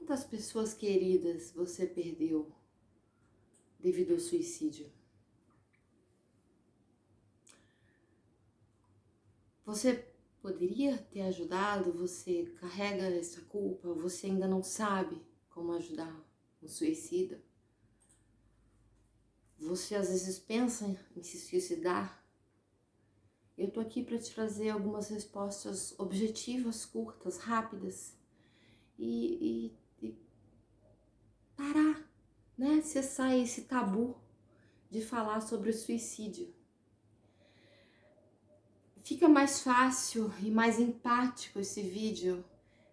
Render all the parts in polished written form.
Quantas pessoas queridas você perdeu devido ao suicídio? Você poderia ter ajudado? Você carrega essa culpa? Você ainda não sabe como ajudar um suicida? Você às vezes pensa em se suicidar? Eu tô aqui para te trazer algumas respostas objetivas, curtas, rápidas e parar, né? Cessar esse tabu de falar sobre o suicídio. Fica mais fácil e mais empático esse vídeo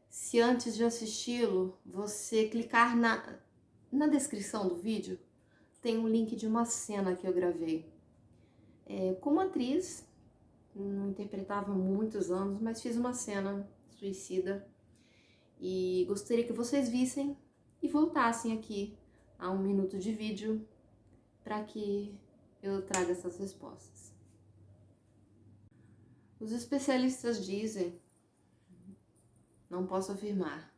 se antes de assisti-lo você clicar na descrição do vídeo. Tem um link de uma cena que eu gravei. Como atriz, não interpretava há muitos anos, mas fiz uma cena suicida e gostaria que vocês vissem e voltassem aqui a 1 minuto de vídeo para que eu traga essas respostas. Os especialistas dizem, não posso afirmar,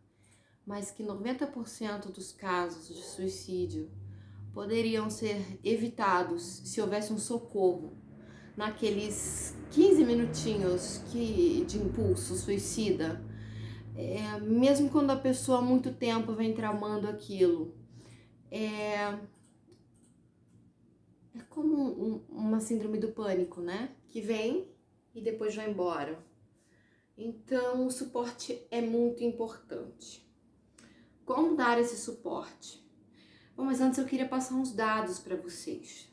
mas que 90% dos casos de suicídio poderiam ser evitados se houvesse um socorro naqueles 15 minutinhos de impulso suicida, mesmo quando a pessoa há muito tempo vem tramando aquilo. É como uma síndrome do pânico, né? Que vem e depois vai embora. Então, o suporte é muito importante. Como dar esse suporte? Bom, mas antes eu queria passar uns dados para vocês.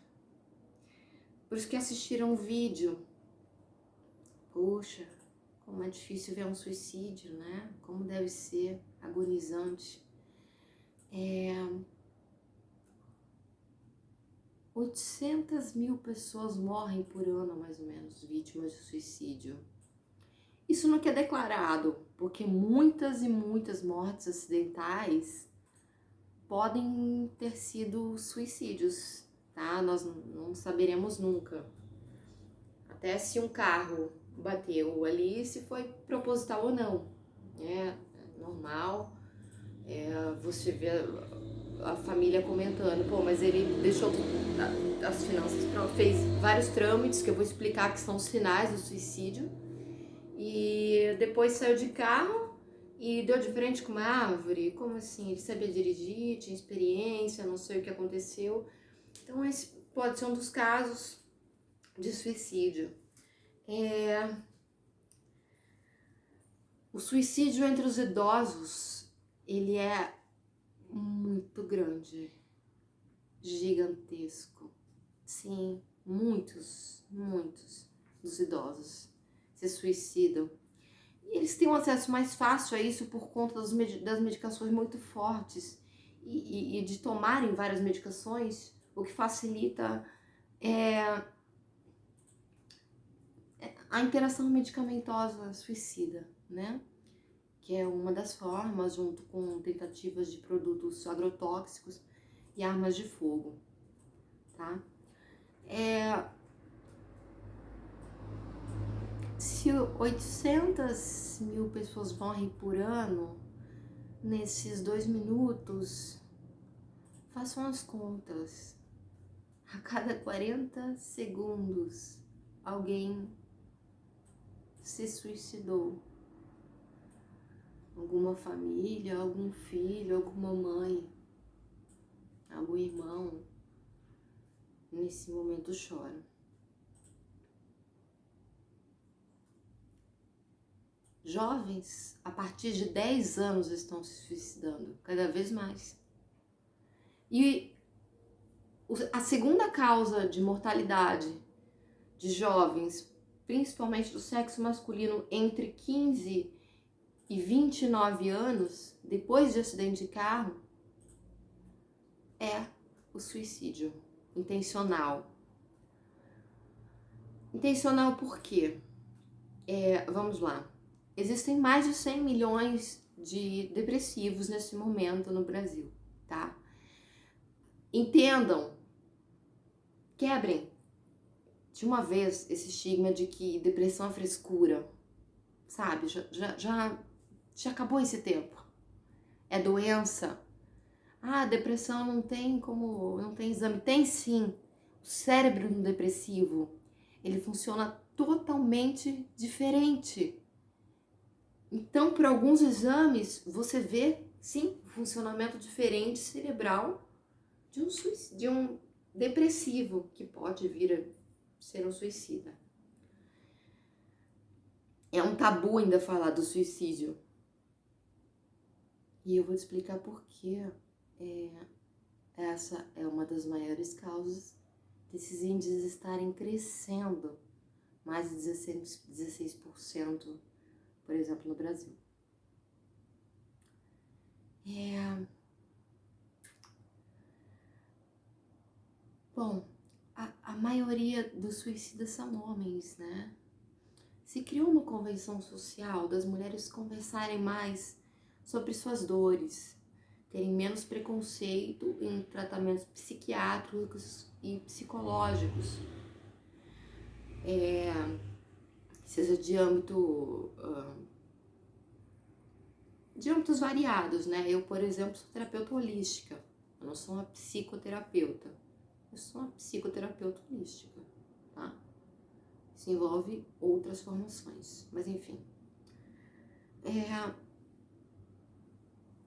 Por isso que assistiram o vídeo. Poxa, como é difícil ver um suicídio, né? Como deve ser agonizante. 800 mil pessoas morrem por ano, mais ou menos, vítimas de suicídio. Isso não é declarado, porque muitas e muitas mortes acidentais podem ter sido suicídios, tá? Nós não saberemos nunca. Até se um carro bateu ali, se foi proposital ou não. É normal. Você vê a família comentando, pô, mas ele deixou as finanças, fez vários trâmites que eu vou explicar que são os sinais do suicídio. E depois saiu de carro e deu de frente com uma árvore. Como assim? Ele sabia dirigir, tinha experiência, não sei o que aconteceu. Então esse pode ser um dos casos de suicídio. O suicídio entre os idosos, ele é muito grande, gigantesco. Sim, muitos dos idosos se suicidam. E eles têm um acesso mais fácil a isso por conta das medicações muito fortes e de tomarem várias medicações, o que facilita a interação medicamentosa suicida, né? Que é uma das formas, junto com tentativas de produtos agrotóxicos e armas de fogo, tá? Se 800 mil pessoas morrem por ano, nesses 2 minutos, façam as contas. A cada 40 segundos, alguém se suicidou. Alguma família, algum filho, alguma mãe, algum irmão, nesse momento chora. Jovens, a partir de 10 anos, estão se suicidando, cada vez mais. E a segunda causa de mortalidade de jovens, principalmente do sexo masculino, entre 15 e 29 anos, depois de acidente de carro, é o suicídio intencional. Intencional por quê? Vamos lá. Existem mais de 100 milhões de depressivos nesse momento no Brasil, tá? Entendam, quebrem de uma vez esse estigma de que depressão é frescura, sabe? Já acabou esse tempo. É doença? Ah, depressão não tem não tem exame. Tem sim. O cérebro no depressivo, ele funciona totalmente diferente. Então, por alguns exames, você vê, sim, o funcionamento diferente cerebral de um depressivo, que pode vir a ser um suicida. É um tabu ainda falar do suicídio. E eu vou te explicar por quê. Essa é uma das maiores causas desses índices estarem crescendo, mais de 16%, por exemplo, no Brasil. Bom, a maioria dos suicidas são homens, né? Se criou uma convenção social das mulheres conversarem mais sobre suas dores, terem menos preconceito em tratamentos psiquiátricos e psicológicos, seja de âmbitos variados, né? Eu, por exemplo, sou terapeuta holística, eu não sou uma psicoterapeuta, eu sou uma psicoterapeuta holística, tá? Isso envolve outras formações, mas enfim.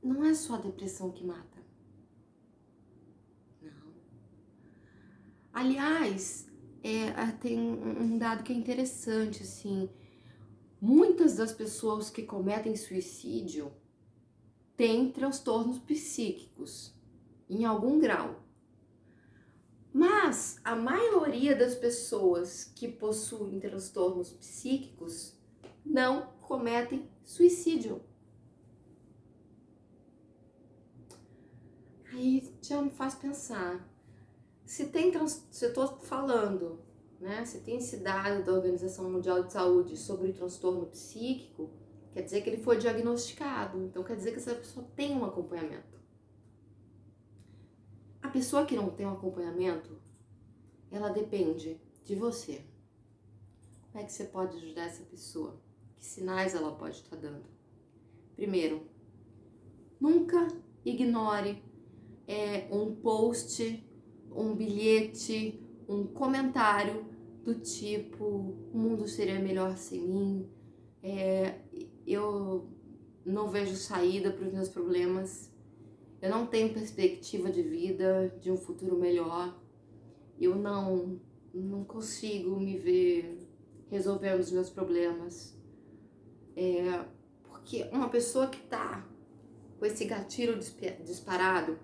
Não é só a depressão que mata. Não. Aliás, tem um dado que é interessante, assim. Muitas das pessoas que cometem suicídio têm transtornos psíquicos, em algum grau. Mas a maioria das pessoas que possuem transtornos psíquicos não cometem suicídio. Aí já me faz pensar, se eu tô falando, né, se tem esse dado da Organização Mundial de Saúde sobre o transtorno psíquico, quer dizer que ele foi diagnosticado, então quer dizer que essa pessoa tem um acompanhamento. A pessoa que não tem um acompanhamento, ela depende de você. Como é que você pode ajudar essa pessoa? Que sinais ela pode estar dando? Primeiro, nunca ignore um post, um bilhete, um comentário do tipo: o mundo seria melhor sem mim, eu não vejo saída para os meus problemas, eu não tenho perspectiva de vida, de um futuro melhor, eu não consigo me ver resolvendo os meus problemas. Porque uma pessoa que está com esse gatilho disparado,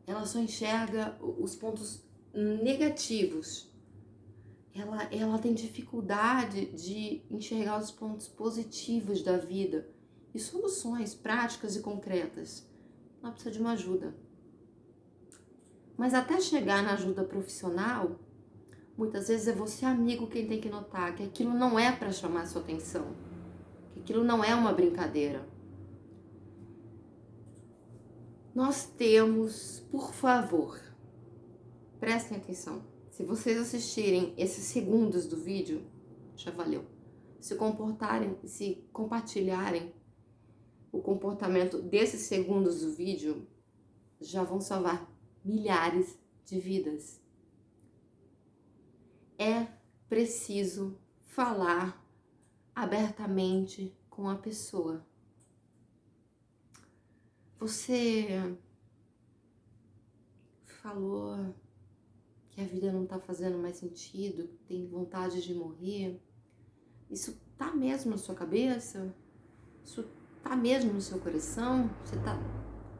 ela só enxerga os pontos negativos. Ela tem dificuldade de enxergar os pontos positivos da vida e soluções práticas e concretas. Ela precisa de uma ajuda. Mas até chegar na ajuda profissional, muitas vezes é você, amigo, quem tem que notar que aquilo não é para chamar sua atenção, que aquilo não é uma brincadeira. Nós temos, por favor, prestem atenção. Se vocês assistirem esses segundos do vídeo, já valeu. Se comportarem, se compartilharem o comportamento desses segundos do vídeo, já vão salvar milhares de vidas. É preciso falar abertamente com a pessoa. Você falou que a vida não tá fazendo mais sentido, que tem vontade de morrer. Isso tá mesmo na sua cabeça? Isso tá mesmo no seu coração?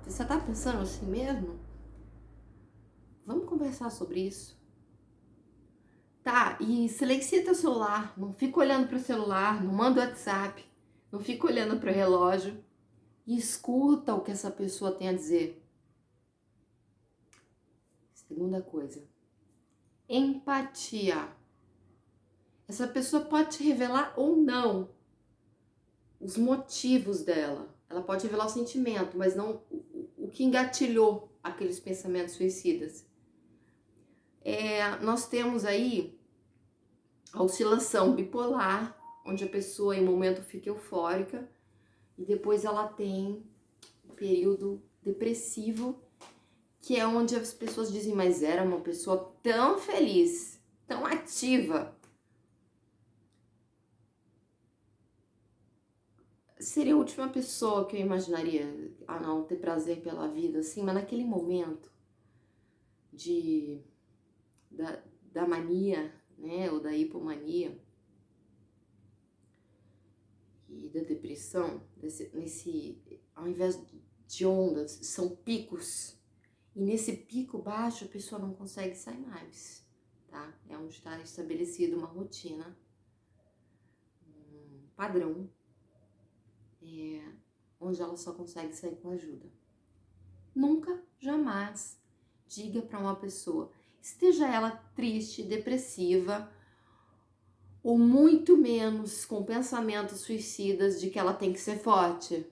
Você tá pensando assim mesmo? Vamos conversar sobre isso. Tá, e silencia teu celular, não fica olhando pro celular, não manda WhatsApp, não fica olhando pro relógio e escuta o que essa pessoa tem a dizer. Segunda coisa, empatia. Essa pessoa pode te revelar ou não os motivos dela. Ela pode revelar o sentimento, mas não o que engatilhou aqueles pensamentos suicidas. Nós temos aí a oscilação bipolar, onde a pessoa em um momento fica eufórica e depois ela tem período depressivo, que é onde as pessoas dizem, mas era uma pessoa tão feliz, tão ativa. Seria a última pessoa que eu imaginaria a não ter prazer pela vida, assim, mas naquele momento da mania, né, ou da hipomania e da depressão, ao invés de ondas, são picos. E nesse pico baixo a pessoa não consegue sair mais, tá? É onde está estabelecida uma rotina, um padrão, onde ela só consegue sair com ajuda. Nunca, jamais diga para uma pessoa, esteja ela triste, depressiva, ou muito menos com pensamentos suicidas de que ela tem que ser forte.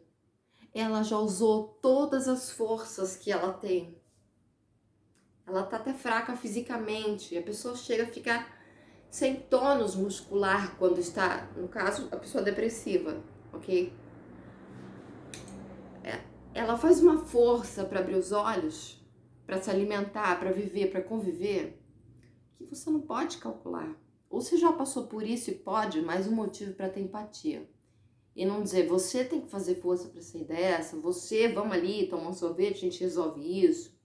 Ela já usou todas as forças que ela tem. Ela tá até fraca fisicamente. A pessoa chega a ficar sem tônus muscular quando está, no caso, a pessoa depressiva, ok? Ela faz uma força para abrir os olhos, para se alimentar, para viver, para conviver, que você não pode calcular. Ou você já passou por isso e pode, mais um motivo para ter empatia. E não dizer, você tem que fazer força para sair dessa, você, vamos ali, tomar um sorvete, a gente resolve isso.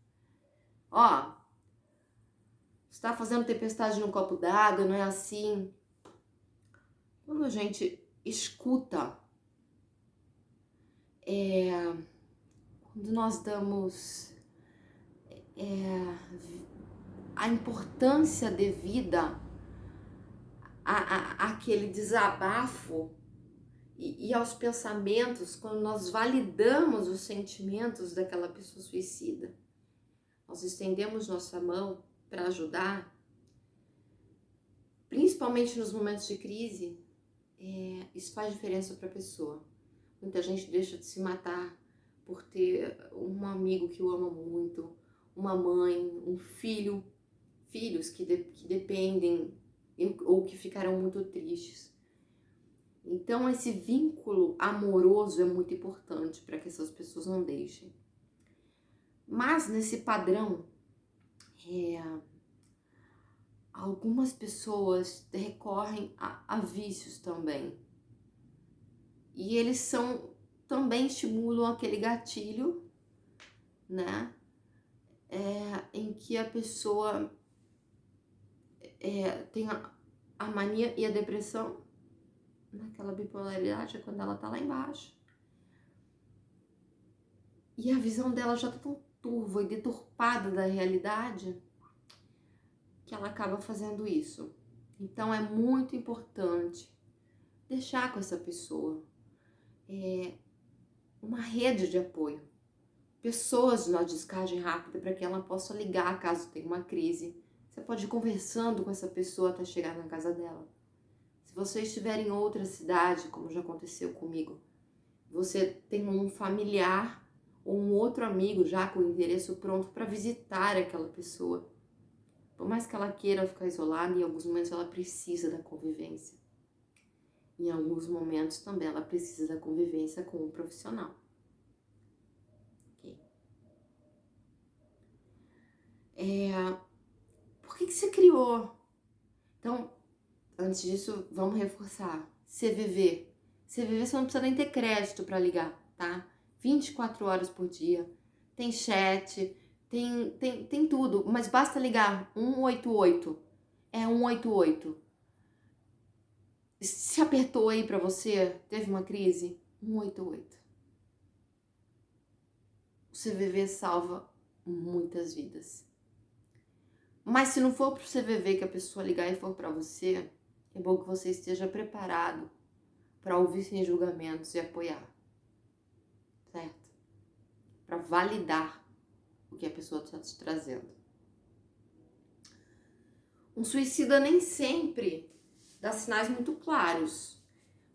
Ó, você tá fazendo tempestade num copo d'água, não é assim. Quando a gente escuta, quando nós damos a importância devida àquele desabafo e aos pensamentos, quando nós validamos os sentimentos daquela pessoa suicida, nós estendemos nossa mão para ajudar, principalmente nos momentos de crise, isso faz diferença para a pessoa. Muita gente deixa de se matar por ter um amigo que o ama muito, uma mãe, um filho, filhos que dependem ou que ficaram muito tristes. Então esse vínculo amoroso é muito importante para que essas pessoas não deixem. Mas nesse padrão, algumas pessoas recorrem a vícios também. E eles também estimulam aquele gatilho, né? Em que a pessoa tem a mania e a depressão, naquela bipolaridade, é quando ela tá lá embaixo. E a visão dela já tá tão turva e deturpada da realidade que ela acaba fazendo isso. Então é muito importante deixar com essa pessoa uma rede de apoio, pessoas na descagem rápida para que ela possa ligar caso tenha uma crise. Você pode ir conversando com essa pessoa até chegar na casa dela. Se você estiver em outra cidade, como já aconteceu comigo, você tem um familiar ou um outro amigo já com o endereço pronto para visitar aquela pessoa. Por mais que ela queira ficar isolada, em alguns momentos ela precisa da convivência. Em alguns momentos também ela precisa da convivência com um profissional. Okay. Por que você criou? Então, antes disso, vamos reforçar. CVV. CVV você não precisa nem ter crédito para ligar, tá? 24 horas por dia. Tem chat, tem tudo, mas basta ligar 188. É 188. Se apertou aí pra você, teve uma crise, 188. O CVV salva muitas vidas. Mas se não for pro CVV que a pessoa ligar e for pra você, é bom que você esteja preparado para ouvir sem julgamentos e apoiar. Certo? Para validar o que a pessoa está te trazendo. Um suicida nem sempre dá sinais muito claros,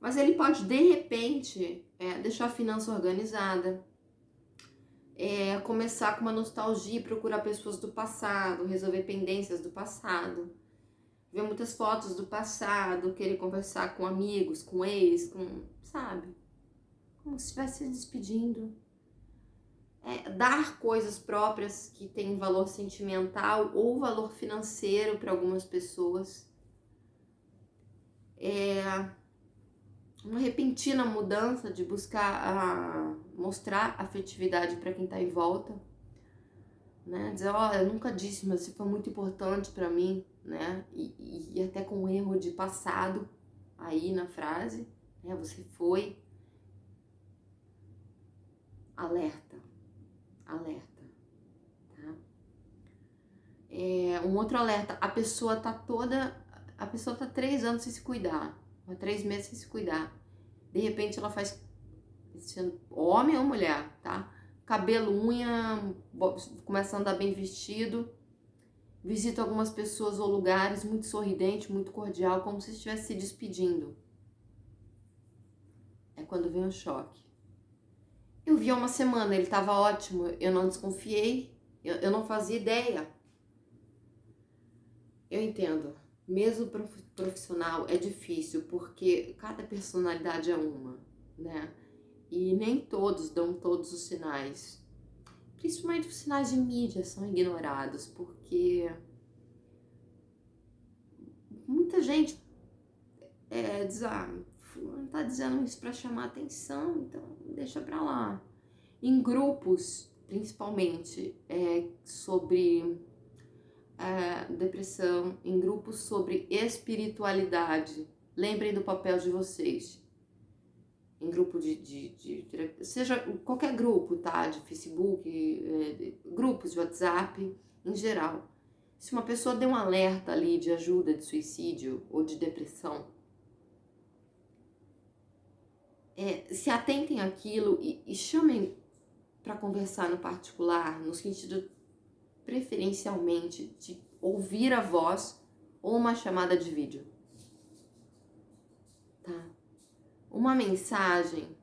mas ele pode, de repente, deixar a finança organizada, começar com uma nostalgia, procurar pessoas do passado, resolver pendências do passado, ver muitas fotos do passado, querer conversar com amigos, com ex, sabe? Como se estivesse se despedindo. dar coisas próprias que têm valor sentimental ou valor financeiro para algumas pessoas. Uma repentina mudança de buscar mostrar afetividade para quem está em volta, né? Dizer, olha, eu nunca disse, mas você foi muito importante para mim, né? E até com um erro de passado aí na frase, né? Você foi. Alerta, alerta, tá? Um outro alerta, a pessoa tá 3 anos sem se cuidar, ou 3 meses sem se cuidar. De repente ela faz, homem ou mulher, tá? Cabelo, unha, começa a andar bem vestido, visita algumas pessoas ou lugares, muito sorridente, muito cordial, como se estivesse se despedindo. É quando vem o choque. Eu vi há uma semana, ele estava ótimo, eu não desconfiei, eu não fazia ideia. Eu entendo, mesmo profissional é difícil, porque cada personalidade é uma, né? E nem todos dão todos os sinais. Principalmente os sinais de mídia são ignorados, porque muita gente diz, fulano tá dizendo isso para chamar atenção, então deixa pra lá. Em grupos, principalmente, sobre depressão, em grupos sobre espiritualidade, lembrem do papel de vocês. Em grupo seja qualquer grupo, tá? De Facebook, grupos de WhatsApp, em geral. Se uma pessoa deu um alerta ali de ajuda de suicídio ou de depressão, se atentem àquilo e chamem para conversar no particular, no sentido preferencialmente de ouvir a voz ou uma chamada de vídeo, tá? Uma mensagem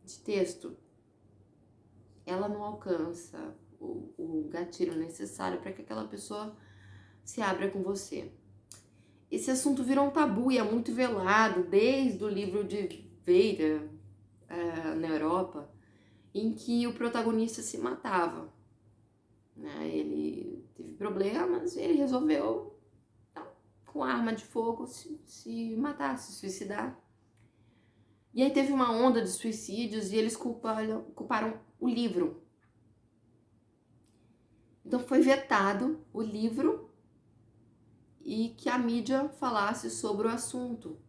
de texto, ela não alcança o gatilho necessário para que aquela pessoa se abra com você. Esse assunto virou um tabu e é muito velado desde o livro de Weira, na Europa, em que o protagonista se matava, né? Ele teve problemas e ele resolveu, com arma de fogo, se matar, se suicidar. E aí teve uma onda de suicídios e eles culparam o livro. Então foi vetado o livro e que a mídia falasse sobre o assunto.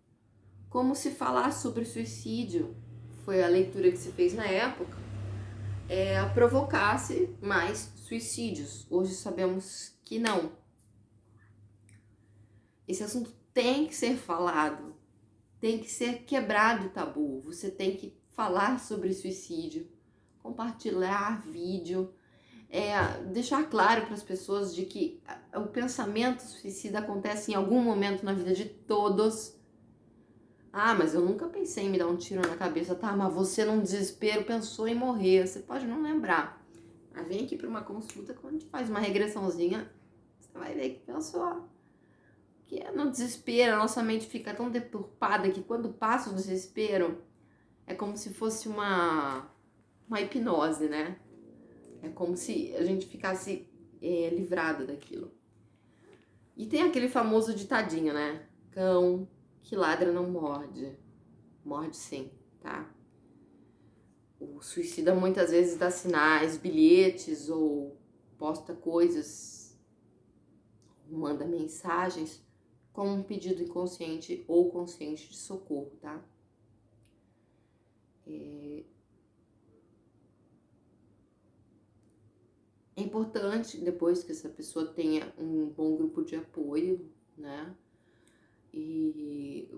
Como se falar sobre suicídio, foi a leitura que se fez na época, provocasse mais suicídios. Hoje sabemos que não. Esse assunto tem que ser falado, tem que ser quebrado o tabu. Você tem que falar sobre suicídio, compartilhar vídeo, deixar claro para as pessoas de que o pensamento suicida acontece em algum momento na vida de todos. Mas eu nunca pensei em me dar um tiro na cabeça. Tá, mas você num desespero pensou em morrer. Você pode não lembrar. Mas vem aqui para uma consulta, quando a gente faz uma regressãozinha, você vai ver que pensou. Que no desespero, a nossa mente fica tão deturpada que quando passa o desespero, é como se fosse uma hipnose, né? É como se a gente ficasse livrado daquilo. E tem aquele famoso ditadinho, né? Cão que ladra não morde. Morde sim, tá? O suicida muitas vezes dá sinais, bilhetes ou posta coisas, manda mensagens com um pedido inconsciente ou consciente de socorro, tá? É importante, depois que essa pessoa tenha um bom grupo de apoio, né? E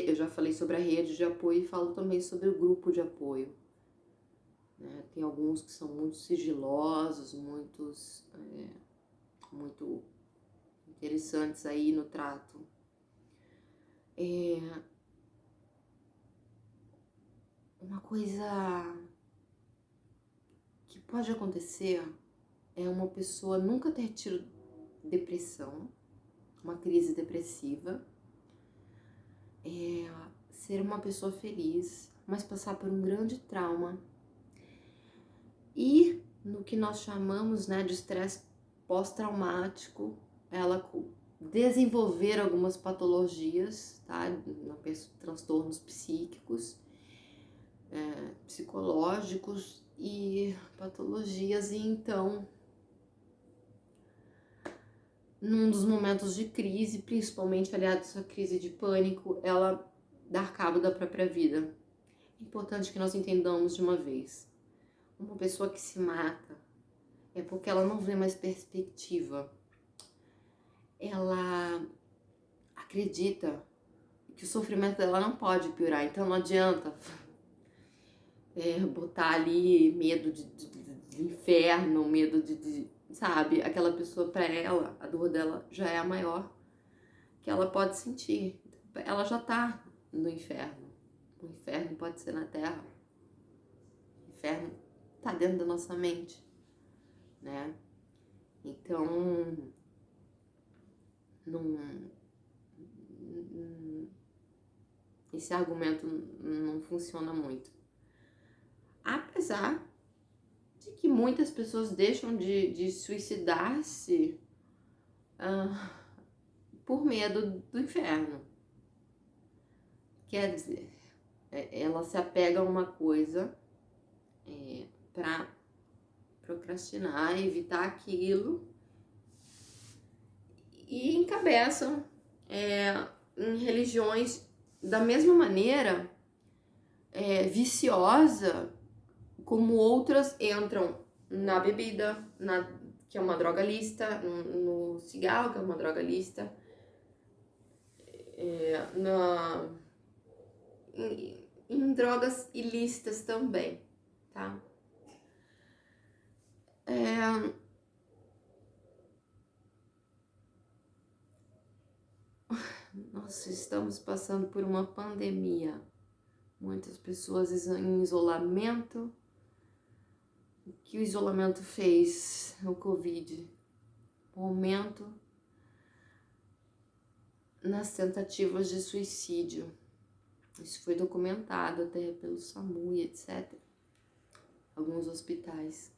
eu já falei sobre a rede de apoio e falo também sobre o grupo de apoio, né? Tem alguns que são muito sigilosos, muito interessantes aí no trato. Uma coisa que pode acontecer é uma pessoa nunca ter tido depressão, uma crise depressiva, ser uma pessoa feliz, mas passar por um grande trauma E no que nós chamamos, né, de estresse pós-traumático, ela desenvolver algumas patologias, tá? Transtornos psíquicos, psicológicos e patologias, e então, num dos momentos de crise, principalmente aliado a essa crise de pânico, ela dar cabo da própria vida. É importante que nós entendamos de uma vez. Uma pessoa que se mata é porque ela não vê mais perspectiva. Ela acredita que o sofrimento dela não pode piorar, então não adianta botar ali medo de inferno, medo sabe? Aquela pessoa, pra ela, a dor dela já é a maior que ela pode sentir. Ela já tá no inferno. O inferno pode ser na terra. O inferno tá dentro da nossa mente, né? Então, esse argumento não funciona muito. Apesar de que muitas pessoas deixam de suicidar-se por medo do inferno. Quer dizer, ela se apega a uma coisa para procrastinar, evitar aquilo, e encabeçam em religiões da mesma maneira viciosa como outras entram na bebida, que é uma droga lícita, no cigarro, que é uma droga lícita, em drogas ilícitas também, tá? Nós estamos passando por uma pandemia, muitas pessoas em isolamento. O que o isolamento fez no Covid? Um aumento nas tentativas de suicídio. Isso foi documentado até pelo SAMU e etc. Alguns hospitais.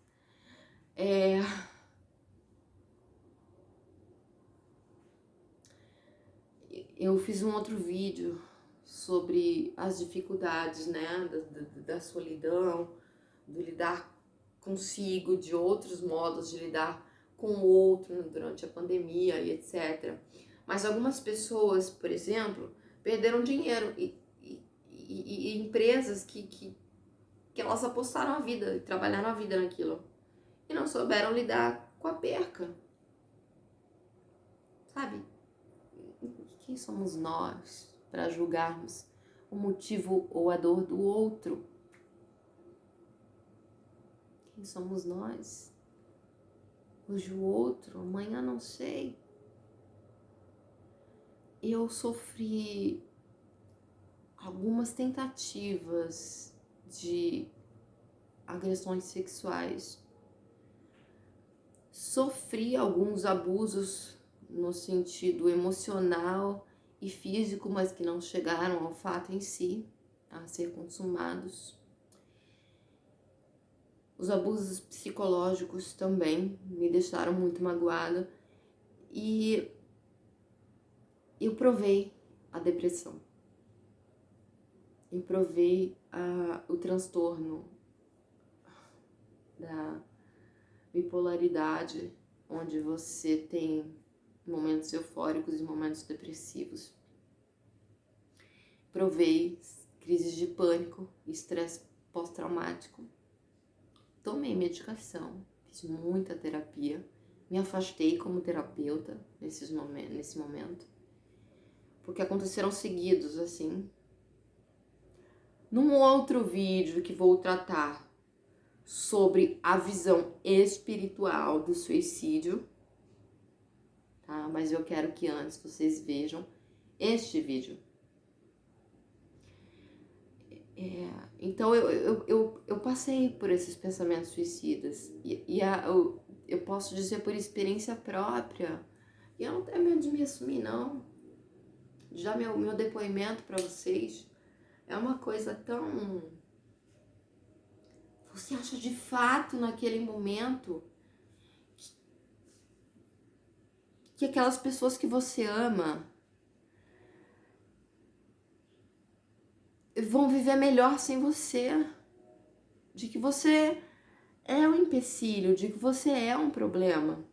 Eu fiz um outro vídeo sobre as dificuldades, né, da solidão, do lidar consigo, de outros modos de lidar com o outro durante a pandemia e etc. Mas algumas pessoas, por exemplo, perderam dinheiro e empresas que elas apostaram a vida e trabalharam a vida naquilo e não souberam lidar com a perca, sabe? Quem somos nós para julgarmos o motivo ou a dor do outro? Quem somos nós? Hoje o outro, amanhã não sei. Eu sofri algumas tentativas de agressões sexuais. Sofri alguns abusos no sentido emocional e físico, mas que não chegaram ao fato em si, a ser consumados. Os abusos psicológicos também me deixaram muito magoada e eu provei a depressão. Eu provei o transtorno da bipolaridade, onde você tem momentos eufóricos e momentos depressivos. Provei crises de pânico, estresse pós-traumático. Tomei medicação, fiz muita terapia, me afastei como terapeuta nesse momento, porque aconteceram seguidos, assim. Num outro vídeo que vou tratar sobre a visão espiritual do suicídio, tá? Mas eu quero que antes vocês vejam este vídeo. Então eu passei por esses pensamentos suicidas e eu posso dizer por experiência própria, e eu não tenho medo de me assumir, não. Já meu depoimento para vocês é uma coisa tão... você acha de fato naquele momento que aquelas pessoas que você ama vão viver melhor sem você? De que você é um empecilho, de que você é um problema?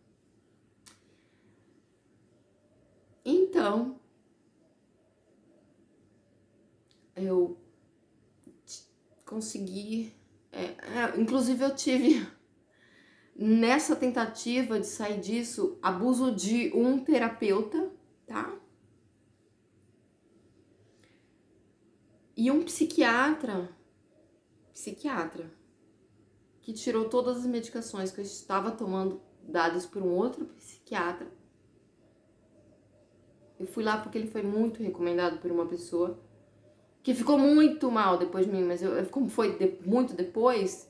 Então, eu consegui. Inclusive, eu tive, nessa tentativa de sair disso, abuso de um terapeuta, tá? E um psiquiatra, que tirou todas as medicações que eu estava tomando, dadas por um outro psiquiatra. Eu fui lá porque ele foi muito recomendado por uma pessoa que ficou muito mal depois de mim, mas como foi muito depois,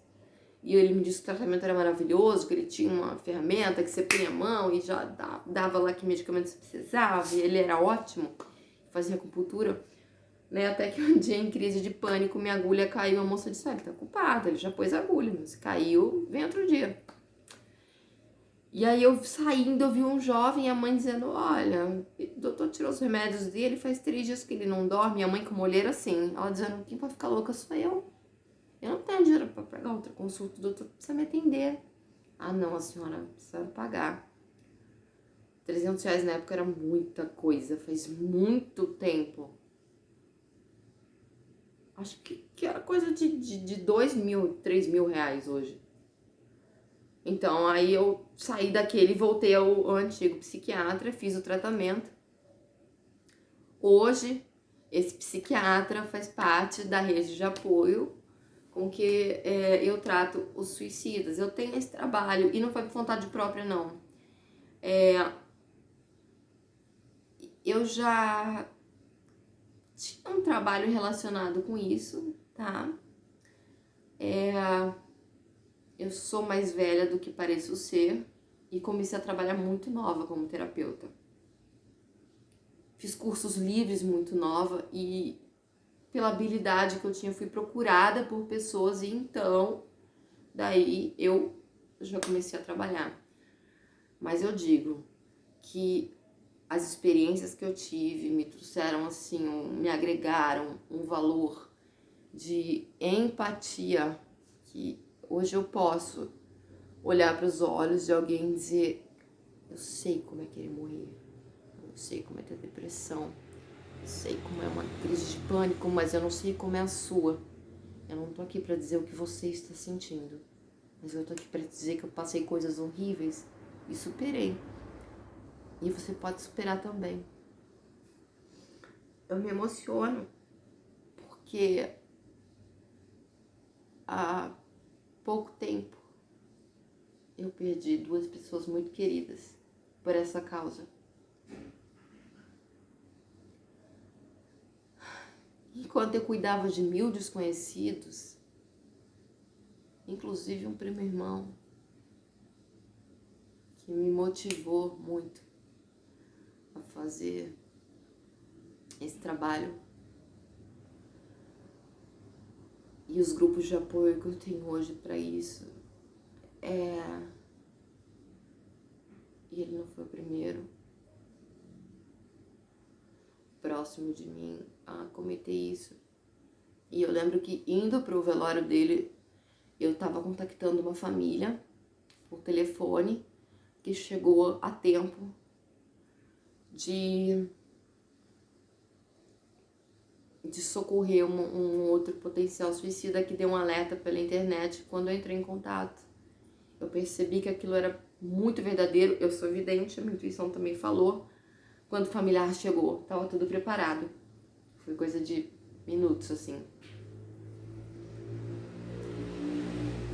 e ele me disse que o tratamento era maravilhoso, que ele tinha uma ferramenta que você punha a mão e já dava lá que medicamento você precisava, e ele era ótimo, fazia acupuntura, né? Até que um dia, em crise de pânico, minha agulha caiu, a moça disse, ele tá culpado, ele já pôs a agulha, mas caiu, vem outro dia. E aí eu saindo, eu vi um jovem, a mãe dizendo, olha, o doutor tirou os remédios dele, faz 3 dias que ele não dorme, a mãe com uma olheira assim, ela dizendo, quem vai ficar louca sou eu. Eu não tenho dinheiro pra pagar outra consulta, o doutor precisa me atender. Ah não, a senhora precisa pagar. R$300 na época era muita coisa, faz muito tempo. Acho que era coisa de 2.000, 3.000 reais hoje. Então, aí eu saí daquele e voltei ao antigo psiquiatra, fiz o tratamento. Hoje, esse psiquiatra faz parte da rede de apoio com que eu trato os suicidas. Eu tenho esse trabalho e não foi por vontade própria, não. Eu já tinha um trabalho relacionado com isso, tá? Eu sou mais velha do que pareço ser e comecei a trabalhar muito nova como terapeuta. Fiz cursos livres muito nova e pela habilidade que eu tinha fui procurada por pessoas e então daí eu já comecei a trabalhar. Mas eu digo que as experiências que eu tive me trouxeram assim, me agregaram um valor de empatia que hoje eu posso olhar para os olhos de alguém e dizer, eu sei como é que ele morrer, eu sei como é ter depressão, eu sei como é uma crise de pânico, mas eu não sei como é a sua. Eu não tô aqui para dizer o que você está sentindo, mas eu tô aqui para dizer que eu passei coisas horríveis e superei. E você pode superar também. Eu me emociono porque há pouco tempo eu perdi 2 pessoas muito queridas por essa causa. Enquanto eu cuidava de 1000 desconhecidos, inclusive um primo irmão, que me motivou muito a fazer esse trabalho. E os grupos de apoio que eu tenho hoje para isso. E ele não foi o primeiro próximo de mim a cometer isso. E eu lembro que indo pro velório dele, eu tava contactando uma família por telefone que chegou a tempo de socorrer um outro potencial suicida que deu um alerta pela internet. Quando eu entrei em contato, eu percebi que aquilo era muito verdadeiro. Eu sou vidente, a minha intuição também falou. Quando o familiar chegou, tava tudo preparado. Foi coisa de minutos, assim.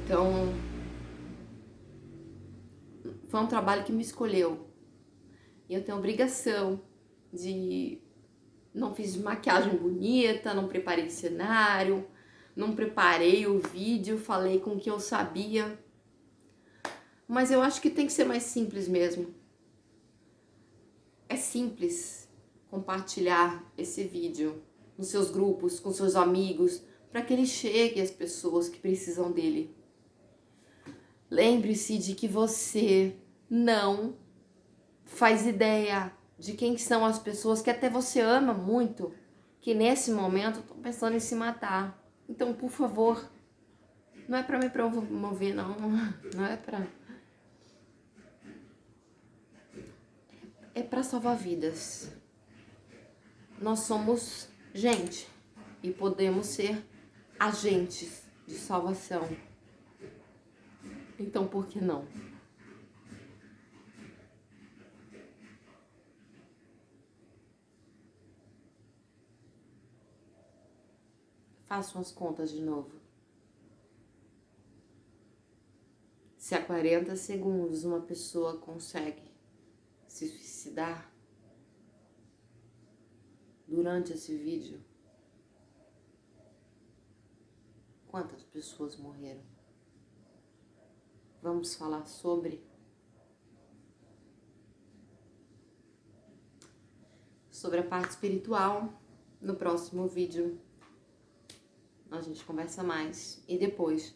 Então, foi um trabalho que me escolheu. E eu tenho a obrigação de... Não fiz maquiagem bonita, não preparei cenário, não preparei o vídeo, falei com o que eu sabia. Mas eu acho que tem que ser mais simples mesmo. É simples compartilhar esse vídeo nos seus grupos, com seus amigos, para que ele chegue às pessoas que precisam dele. Lembre-se de que você não faz ideia de quem são as pessoas que até você ama muito, que nesse momento estão pensando em se matar. Então, por favor, não é pra me promover, não. Não é pra... É pra salvar vidas. Nós somos gente e podemos ser agentes de salvação. Então, por que não? Façam as contas de novo. Se a 40 segundos uma pessoa consegue se suicidar durante esse vídeo, quantas pessoas morreram? Vamos falar sobre a parte espiritual no próximo vídeo. A gente conversa mais e depois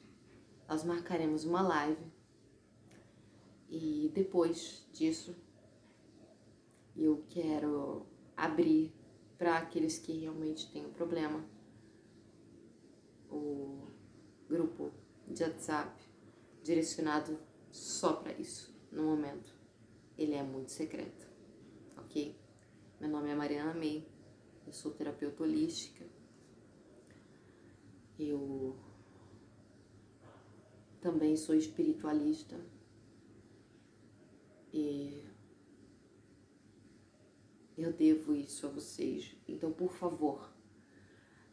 nós marcaremos uma live. E depois disso, eu quero abrir para aqueles que realmente têm um problema o grupo de WhatsApp direcionado só para isso no momento. Ele é muito secreto, ok? Meu nome é Mariana May, eu sou terapeuta holística. Eu também sou espiritualista e eu devo isso a vocês. Então, por favor,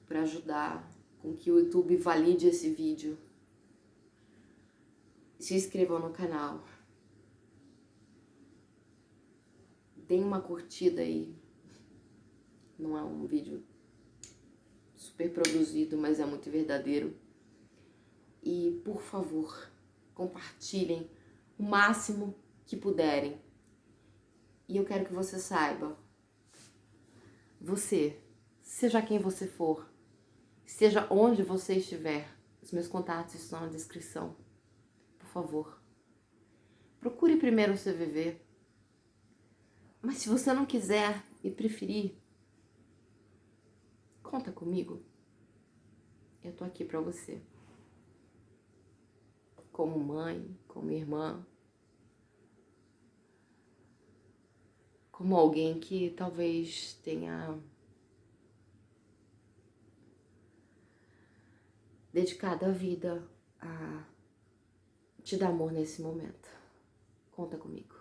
para ajudar com que o YouTube valide esse vídeo, se inscrevam no canal, deem uma curtida aí. Não é um vídeo super produzido, mas é muito verdadeiro. E, por favor, compartilhem o máximo que puderem. E eu quero que você saiba, você, seja quem você for, seja onde você estiver, os meus contatos estão na descrição. Por favor, procure primeiro o CVV. Mas se você não quiser e preferir, conta comigo. Eu tô aqui pra você. Como mãe, como irmã, como alguém que talvez tenha dedicado a vida a te dar amor nesse momento. Conta comigo.